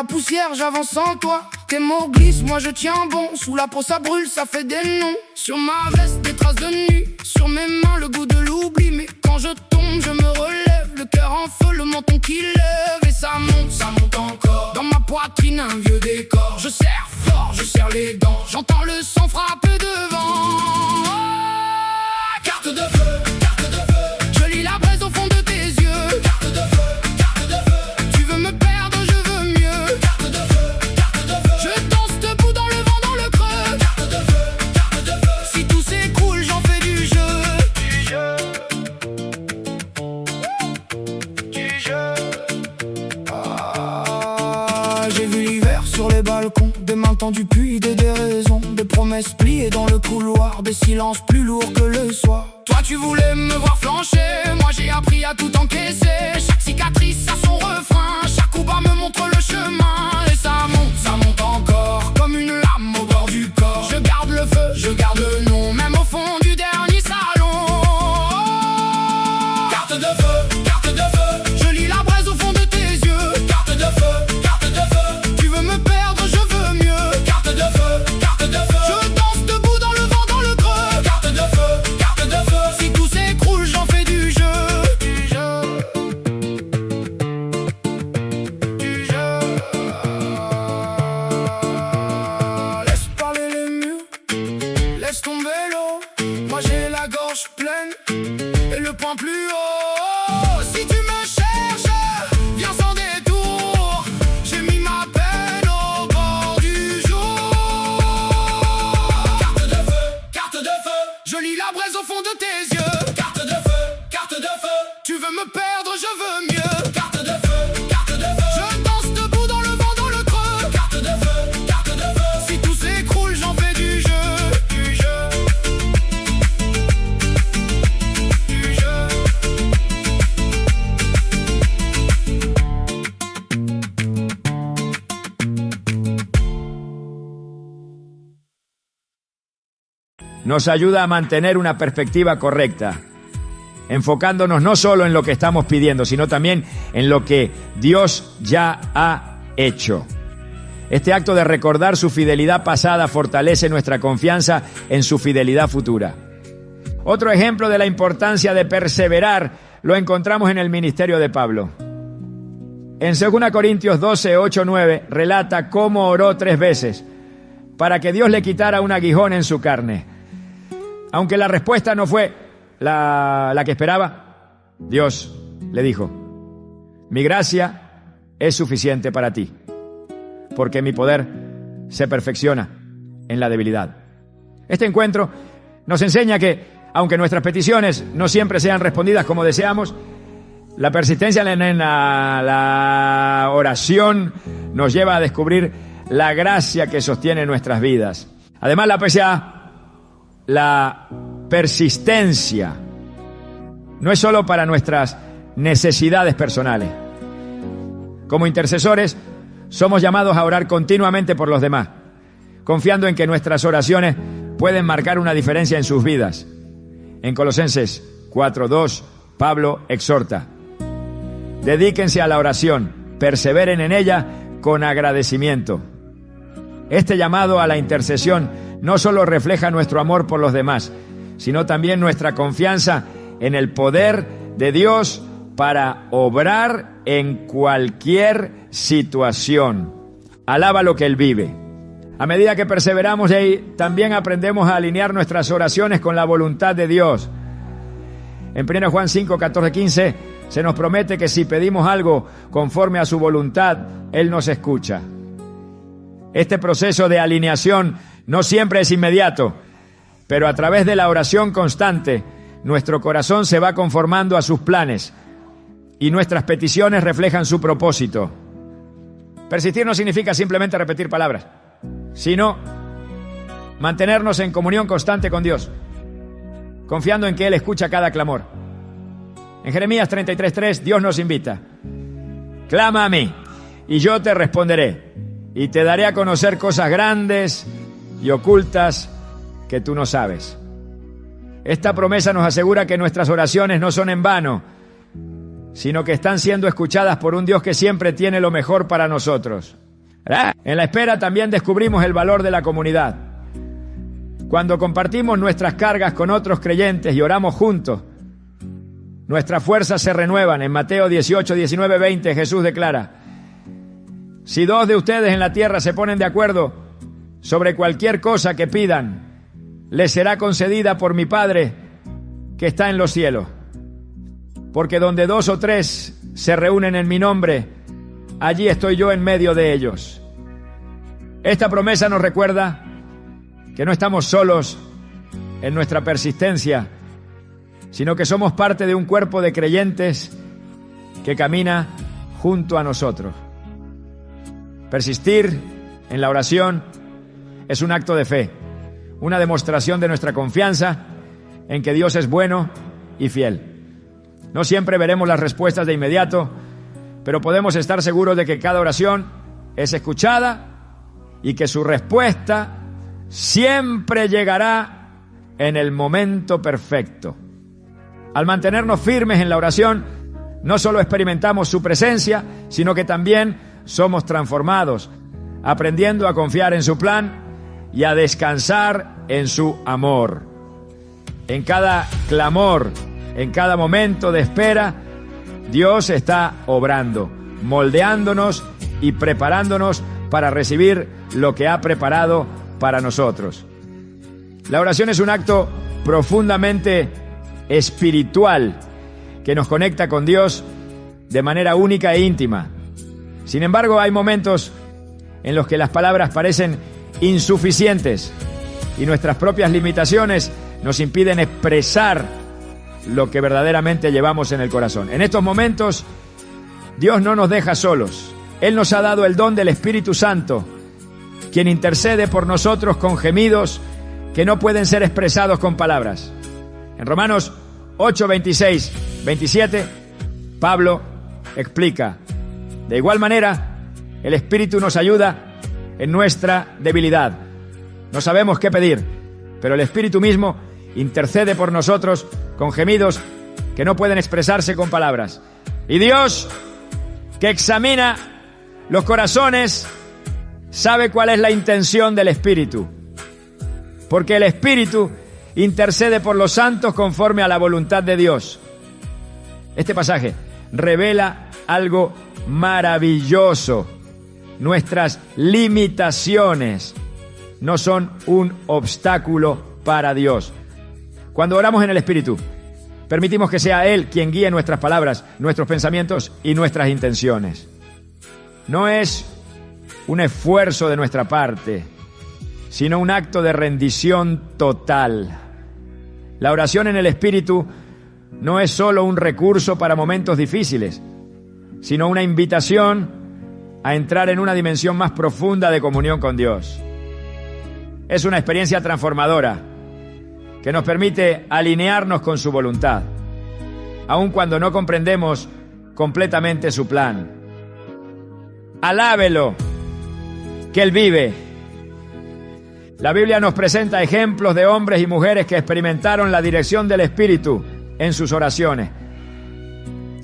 la poussière, j'avance sans toi. Tes mots glissent, moi je tiens bon. Sous la peau ça brûle, ça fait des noms. Sur ma veste, des traces de nuit. Sur mes mains, le goût de l'oubli. Mais quand je tombe, je me relève. Le cœur en feu, le menton qui lève. Et ça monte encore. Dans ma poitrine, un vieux décor. Je serre fort, je serre les dents. J'entends le sang frapper devant. Oh, carte de feu, carte de feu. Je lis la braise au fond de tes yeux. Carte de feu, carte de feu. Tu veux me perdre, je veux mieux. Carte de feu, carte de feu. Je danse debout dans le vent, dans le creux. Carte de feu, carte de feu. Si tout s'écroule, j'en fais du jeu. Du jeu. Du jeu. Ah, j'ai vu l'hiver sur les balcons. Des mains tendues puis des déraisons. Des promesses pliées dans le couloir. Des silences plus lourds que le soir. Toi tu voulais me voir flancher. Moi j'ai appris à tout encaisser. Chaque cicatrice a son refrain. Chaque coup bas me montre le chemin. Et ça monte encore. Comme une lame au bord du corps. Je garde le feu, je garde le nom. Même au fond du dernier salon. Carte de feu, carte de feu. Je lis la braise au fond de tes yeux. Carte de feu, carte de feu. Tu veux me perdre, je veux mieux. Carte de feu, carte de feu. Je danse debout dans le vent, dans le creux. Carte de feu, carte de feu. Si tout s'écroule, j'en fais du jeu. Du jeu. Du jeu. Laisse parler les murs. Laisse tomber l'eau. Moi j'ai la gorge pleine et le poing plus haut. Si tu me cherches, viens sans détour. J'ai mis ma peine au bord du jour. Carte de feu, carte de feu. Je lis la braise au fond de tes yeux. Carte de feu, carte de feu. Tu veux me perdre, je veux mieux. Carte de feu, carte de feu. Je danse debout dans le vent, dans le creux. Carte de feu, carte de feu. Si tout s'écroule, j'en fais du jeu. Du jeu. Du jeu. Nos ayuda a mantener una perspectiva correcta, enfocándonos no solo en lo que estamos pidiendo, sino también en lo que Dios ya ha hecho. Este acto de recordar su fidelidad pasada fortalece nuestra confianza en su fidelidad futura. Otro ejemplo de la importancia de perseverar lo encontramos en el ministerio de Pablo. En 2 Corintios 12, 8, 9 relata cómo oró 3 veces para que Dios le quitara un aguijón en su carne. Aunque la respuesta no fue la que esperaba, Dios le dijo: mi gracia es suficiente para ti, porque mi poder se perfecciona en la debilidad. Este encuentro nos enseña que, aunque nuestras peticiones no siempre sean respondidas como deseamos, la persistencia en la oración nos lleva a descubrir la gracia que sostiene nuestras vidas. Además, la persistencia no es solo para nuestras necesidades personales. Como intercesores, somos llamados a orar continuamente por los demás, confiando en que nuestras oraciones pueden marcar una diferencia en sus vidas. En Colosenses 4:2, Pablo exhorta: dedíquense a la oración, perseveren en ella con agradecimiento. Este llamado a la intercesión no solo refleja nuestro amor por los demás, sino también nuestra confianza en el poder de Dios para obrar en cualquier situación. Alaba lo que Él vive. A medida que perseveramos, también aprendemos a alinear nuestras oraciones con la voluntad de Dios. En 1 Juan 5, 14, 15 se nos promete que si pedimos algo conforme a su voluntad, Él nos escucha. Este proceso de alineación no siempre es inmediato, pero a través de la oración constante, nuestro corazón se va conformando a sus planes y nuestras peticiones reflejan su propósito. Persistir no significa simplemente repetir palabras, sino mantenernos en comunión constante con Dios, confiando en que Él escucha cada clamor. En Jeremías 33:3, Dios nos invita: clama a mí, y yo te responderé, y te daré a conocer cosas grandes y ocultas que tú no sabes. Esta promesa nos asegura que nuestras oraciones no son en vano, sino que están siendo escuchadas por un Dios que siempre tiene lo mejor para nosotros. En la espera también descubrimos el valor de la comunidad. Cuando compartimos nuestras cargas con otros creyentes y oramos juntos, nuestras fuerzas se renuevan. En Mateo 18, 19, 20, Jesús declara: si 2 de ustedes en la tierra se ponen de acuerdo sobre cualquier cosa que pidan, les será concedida por mi Padre que está en los cielos. Porque donde 2 o 3 se reúnen en mi nombre, allí estoy yo en medio de ellos. Esta promesa nos recuerda que no estamos solos en nuestra persistencia, sino que somos parte de un cuerpo de creyentes que camina junto a nosotros. Persistir en la oración es un acto de fe, una demostración de nuestra confianza en que Dios es bueno y fiel. No siempre veremos las respuestas de inmediato, pero podemos estar seguros de que cada oración es escuchada y que su respuesta siempre llegará en el momento perfecto. Al mantenernos firmes en la oración, no solo experimentamos su presencia, sino que también somos transformados, aprendiendo a confiar en su plan y a descansar en su amor. En cada clamor, en cada momento de espera, Dios está obrando, moldeándonos y preparándonos para recibir lo que ha preparado para nosotros. La oración es un acto profundamente espiritual que nos conecta con Dios de manera única e íntima. Sin embargo, hay momentos en los que las palabras parecen insuficientes y nuestras propias limitaciones nos impiden expresar lo que verdaderamente llevamos en el corazón. En estos momentos, Dios no nos deja solos. Él nos ha dado el don del Espíritu Santo, quien intercede por nosotros con gemidos que no pueden ser expresados con palabras. En Romanos 8, 26, 27, Pablo explica: de igual manera, el Espíritu nos ayuda en nuestra debilidad. No sabemos qué pedir, pero el Espíritu mismo intercede por nosotros con gemidos que no pueden expresarse con palabras. Y Dios, que examina los corazones, sabe cuál es la intención del Espíritu, porque el Espíritu intercede por los santos conforme a la voluntad de Dios. Este pasaje revela algo maravilloso. Nuestras limitaciones no son un obstáculo para Dios. Cuando oramos en el Espíritu, permitimos que sea Él quien guíe nuestras palabras, nuestros pensamientos y nuestras intenciones. No es un esfuerzo de nuestra parte, sino un acto de rendición total. La oración en el Espíritu no es solo un recurso para momentos difíciles, sino una invitación a entrar en una dimensión más profunda de comunión con Dios. Es una experiencia transformadora que nos permite alinearnos con su voluntad, aun cuando no comprendemos completamente su plan. Alábelo, que Él vive. La Biblia nos presenta ejemplos de hombres y mujeres que experimentaron la dirección del Espíritu en sus oraciones.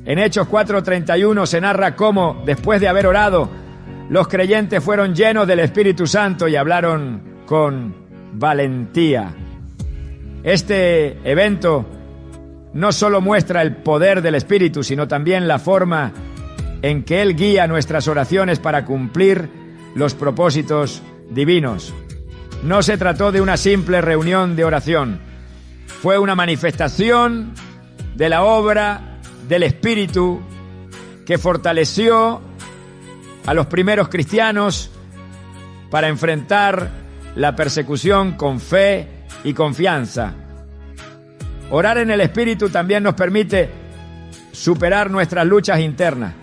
En Hechos 4:31 se narra cómo, después de haber orado, los creyentes fueron llenos del Espíritu Santo y hablaron con valentía. Este evento no solo muestra el poder del Espíritu, sino también la forma en que Él guía nuestras oraciones para cumplir los propósitos divinos. No se trató de una simple reunión de oración. Fue una manifestación de la obra del Espíritu que fortaleció a los primeros cristianos para enfrentar la persecución con fe y confianza. Orar en el Espíritu también nos permite superar nuestras luchas internas.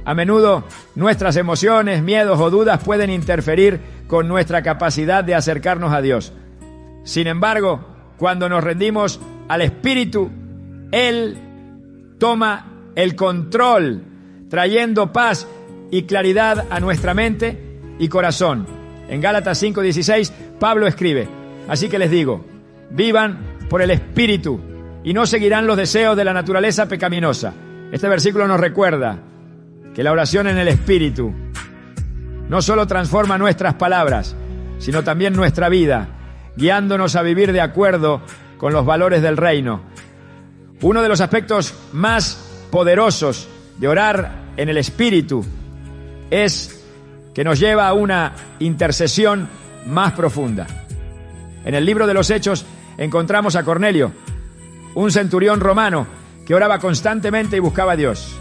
A menudo nuestras emociones, miedos o dudas pueden interferir con nuestra capacidad de acercarnos a Dios. Sin embargo, cuando nos rendimos al Espíritu, Él toma el control, trayendo paz y claridad a nuestra mente y corazón. En Gálatas 5:16, Pablo escribe: así que les digo, vivan por el Espíritu y no seguirán los deseos de la naturaleza pecaminosa. Este versículo nos recuerda que la oración en el Espíritu no solo transforma nuestras palabras, sino también nuestra vida, guiándonos a vivir de acuerdo con los valores del reino. Uno de los aspectos más poderosos de orar en el Espíritu es que nos lleva a una intercesión más profunda. En el libro de los Hechos encontramos a Cornelio, un centurión romano que oraba constantemente y buscaba a Dios.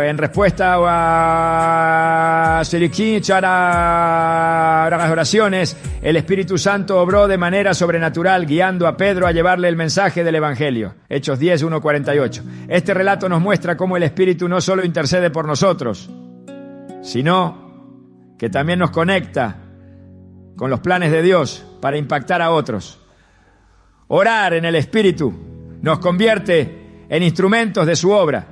En respuesta a las oraciones, el Espíritu Santo obró de manera sobrenatural, guiando a Pedro a llevarle el mensaje del Evangelio. Hechos 10, 1-48. Este relato nos muestra cómo el Espíritu no solo intercede por nosotros, sino que también nos conecta con los planes de Dios para impactar a otros. Orar en el Espíritu nos convierte en instrumentos de su obra,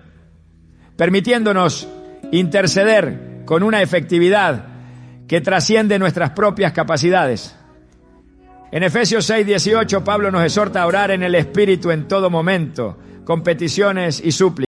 permitiéndonos interceder con una efectividad que trasciende nuestras propias capacidades. En Efesios 6:18, Pablo nos exhorta a orar en el Espíritu en todo momento, con peticiones y súplicas.